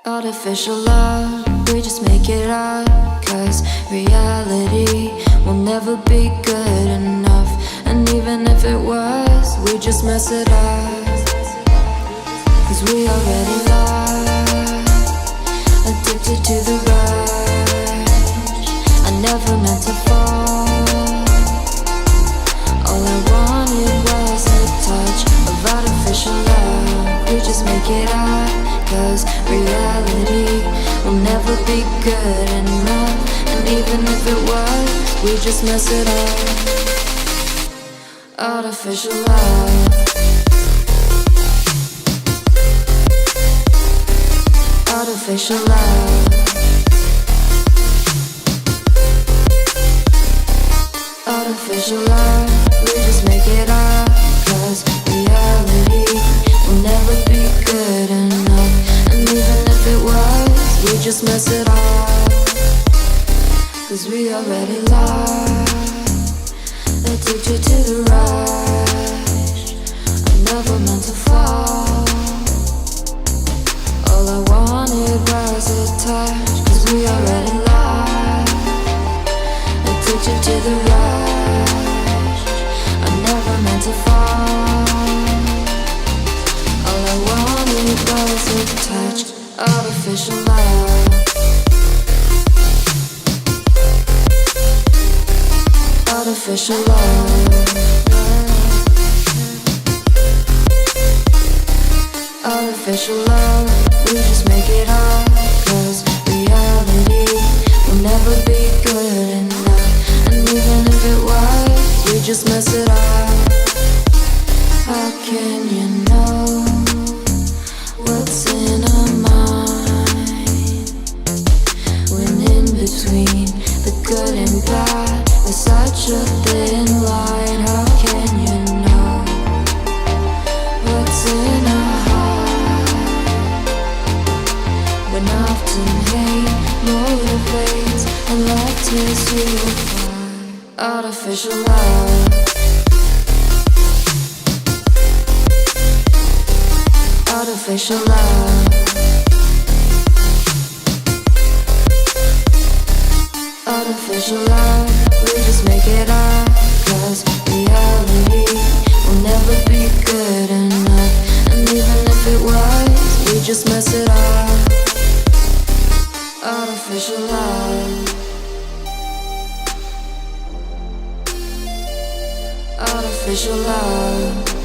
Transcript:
Artificial love, we just make it up. Cause reality will never be good enough. And even if it was, we just mess it up. Cause we already lost, addicted to the rush. I never meant to fall. All I wanted was a touch of artificial love. We just make it up. Cause reality will never be good enough. And even if it was, we just mess it up. Artificial love. Artificial love. Artificial love. We just make it up. Cause reality will never be good enough. And even if it was, we just mess it up. Cause we already lost, addicted to the rush. I never meant to fall. All I wanted was a touch. Cause we already lost, addicted to the rush. I never meant to fall. All I wanted was a touch. Artificial love. Artificial love. Artificial love. We just make it up. Cause reality will never be good enough. And even if it was, we just mess it up. How can you know what's in our mind when in between the good and bad there's such a thin line? How can you know what's in our heart when often hate motivates and love tears you apart? Artificial love. Artificial love. Artificial love. We just make it up. Cause reality will never be good enough. And even if it was, we just mess it up. Artificial love. Artificial love.